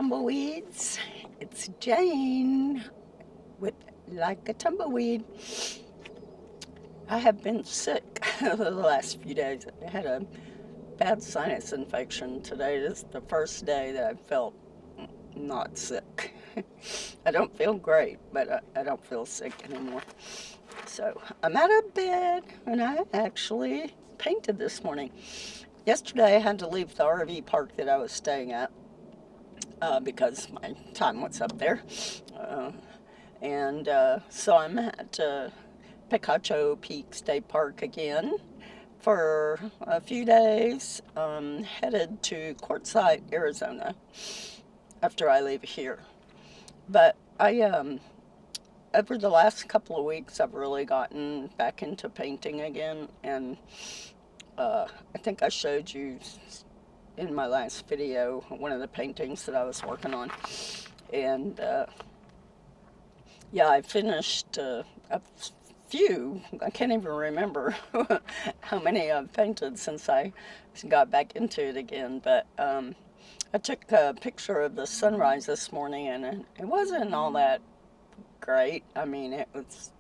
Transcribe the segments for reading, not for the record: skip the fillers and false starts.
tumbleweeds. It's Jane with Like a Tumbleweed. I have been sick the last few days. I had a bad sinus infection. Today is the first day that I felt not sick. I don't feel great, but I don't feel sick anymore. So I'm out of bed and I actually painted this morning. Yesterday I had to leave the RV park that I was staying at because my time was up there. Uh, and so I'm at Picacho Peak State Park again for a few days, headed to Quartzsite, Arizona after I leave here. But over the last couple of weeks, I've really gotten back into painting again, and I think I showed you in my last video one of the paintings that I was working on. And yeah, I finished a few. I can't even remember how many I've painted since I got back into it again. But I took a picture of the sunrise this morning, and it wasn't all that great. I mean, it was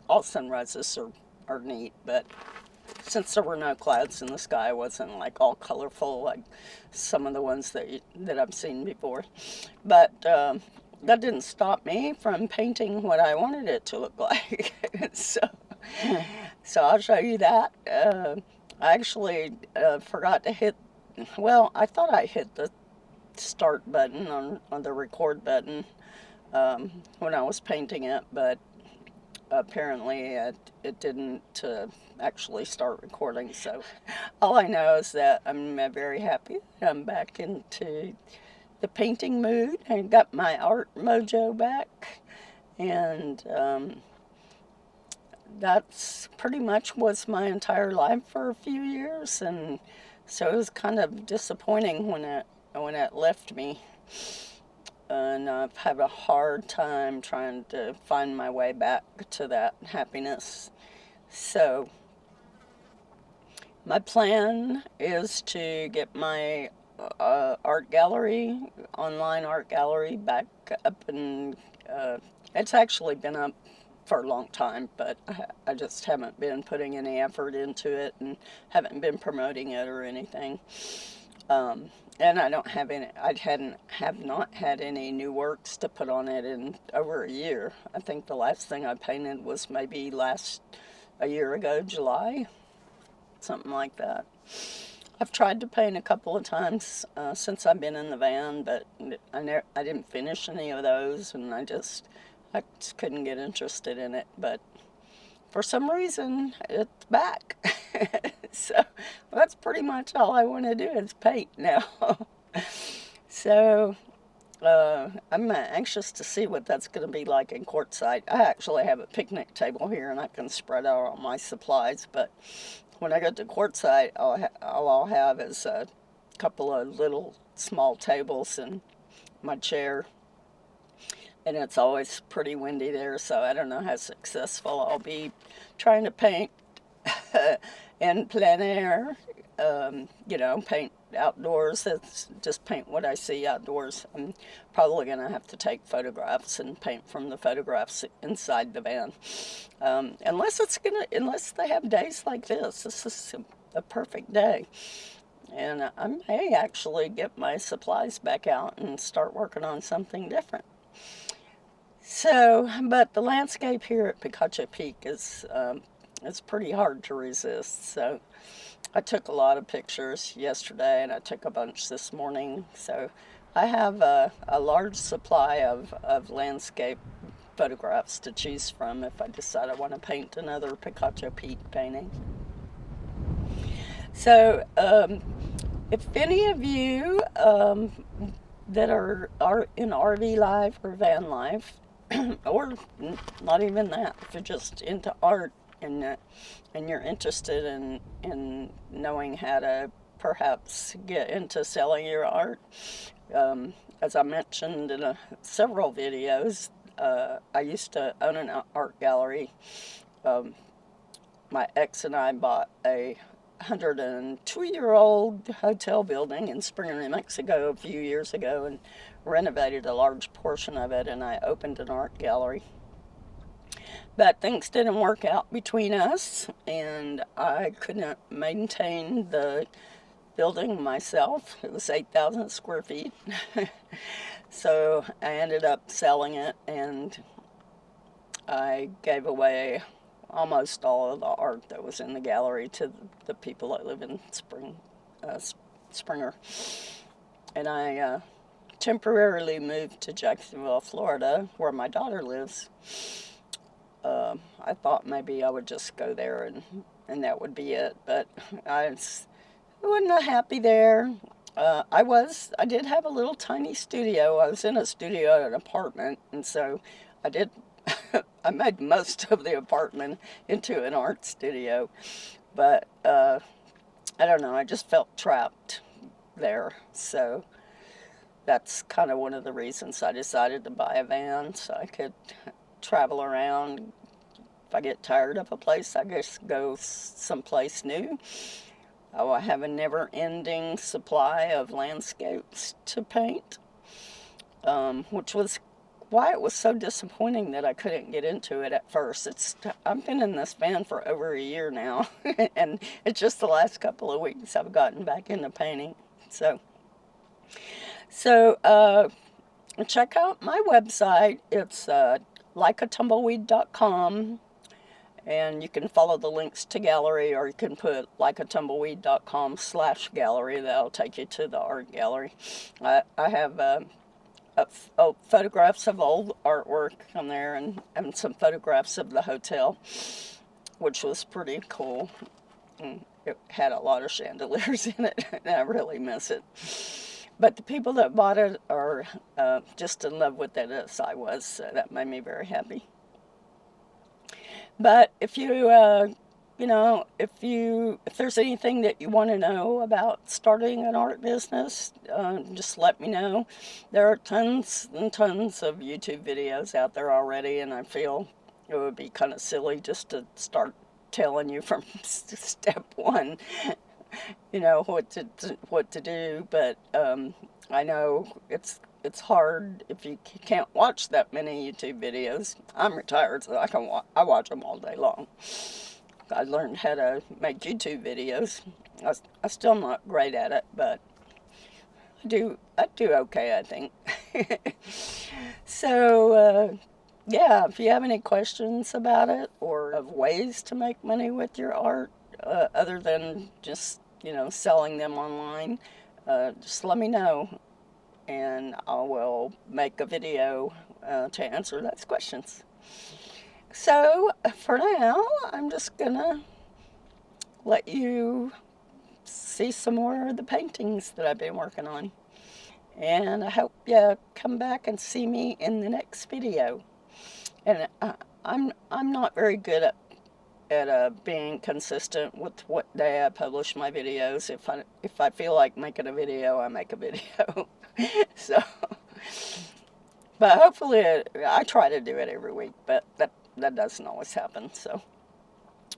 all sunrises are neat, but since there were no clouds in the sky, it wasn't like all colorful like some of the ones that I've seen before. But that didn't stop me from painting what I wanted it to look like. so, so I'll show you that. I actually forgot to hit. Well, I thought I hit the start button on the record button when I was painting it, but apparently it didn't actually start recording. So all I know is that I'm very happy that I'm back into the painting mood. I got my art mojo back, and that's pretty much was my entire life for a few years, and so it was kind of disappointing when it left me. And I've had a hard time trying to find my way back to that happiness. So my plan is to get my art gallery, online art gallery, back up, and it's actually been up for a long time, but I just haven't been putting any effort into it and haven't been promoting it or anything. And I don't have any. Have not had any new works to put on it in over a year. I think the last thing I painted was maybe a year ago, July, something like that. I've tried to paint a couple of times since I've been in the van, but I didn't finish any of those, and I just couldn't get interested in it. But for some reason, it's back. So that's pretty much all I want to do is paint now. So I'm anxious to see what that's going to be like in Quartzsite. I actually have a picnic table here, and I can spread out all my supplies. But when I get to Quartzsite, all I'll have is a couple of little small tables and my chair. And it's always pretty windy there, so I don't know how successful I'll be trying to paint in plein air. Paint outdoors. It's just paint what I see outdoors. I'm probably going to have to take photographs and paint from the photographs inside the van. Unless they have days like this. This is a perfect day. And I may actually get my supplies back out and start working on something different. So, but the landscape here at Picacho Peak is it's pretty hard to resist. So I took a lot of pictures yesterday, and I took a bunch this morning. So I have a large supply of landscape photographs to choose from if I decide I want to paint another Picacho Peak painting. So if any of you that are in RV life or van life, or not even that, if you're just into art and you're interested in knowing how to perhaps get into selling your art, as I mentioned in several videos, I used to own an art gallery. My ex and I bought a 102-year-old hotel building in Springer, New Mexico a few years ago and renovated a large portion of it, and I opened an art gallery. But things didn't work out between us, and I couldn't maintain the building myself. It was 8,000 square feet. So I ended up selling it, and I gave away almost all of the art that was in the gallery to the people that live in Springer. And I temporarily moved to Jacksonville, Florida, where my daughter lives. I thought maybe I would just go there and that would be it, but I wasn't happy there. I did have a little tiny studio. I was in a studio at an apartment, and so I did, I made most of the apartment into an art studio, but I don't know, I just felt trapped there, so that's kind of one of the reasons I decided to buy a van so I could travel around. If I get tired of a place, I just go someplace new. I have a never-ending supply of landscapes to paint, which was why it was so disappointing that I couldn't get into it at first. I've been in this van for over a year now, and it's just the last couple of weeks I've gotten back into painting. So check out my website. It's likeatumbleweed.com. And you can follow the links to gallery, or you can put likeatumbleweed.com/gallery. That'll take you to the art gallery. I have photographs of old artwork on there, and some photographs of the hotel, which was pretty cool. And it had a lot of chandeliers in it, and I really miss it. But the people that bought it are just in love with it as I was, so that made me very happy. But if if there's anything that you want to know about starting an art business, just let me know. There are tons and tons of YouTube videos out there already, and I feel it would be kind of silly just to start telling you from step one, what to do. But I know it's hard if you can't watch that many YouTube videos. I'm retired, so I watch them all day long. I learned how to make YouTube videos. I'm still not great at it, but I do okay, I think. So yeah, if you have any questions about it or of ways to make money with your art, other than just selling them online, just let me know, and I will make a video to answer those questions. So for now, I'm just gonna let you see some more of the paintings that I've been working on, and I hope you come back and see me in the next video. And I'm not very good at being consistent with what day I publish my videos. If I feel like making a video, I make a video. So, but hopefully I try to do it every week, but that doesn't always happen. So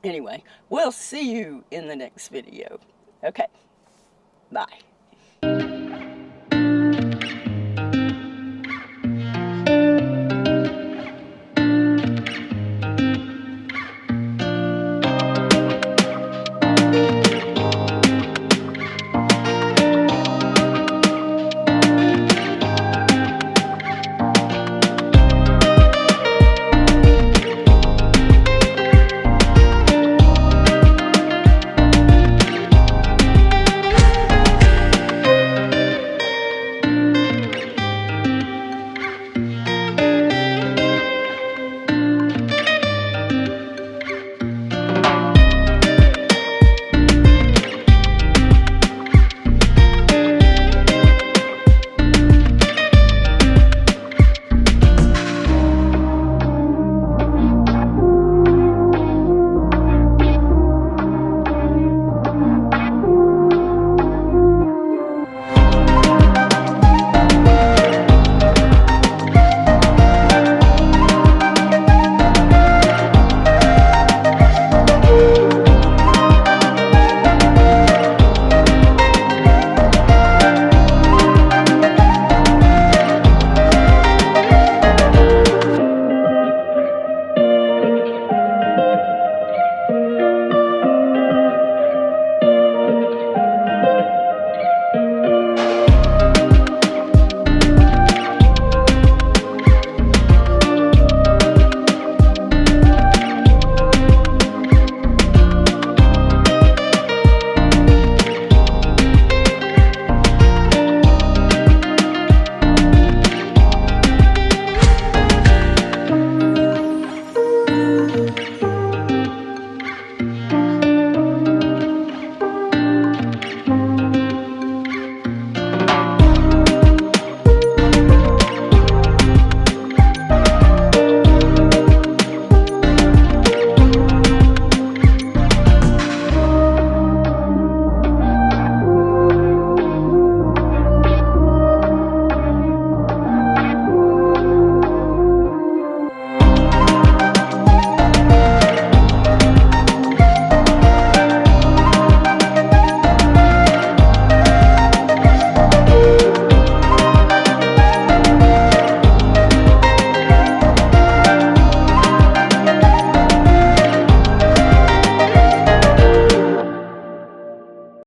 anyway, we'll see you in the next video. Okay, bye.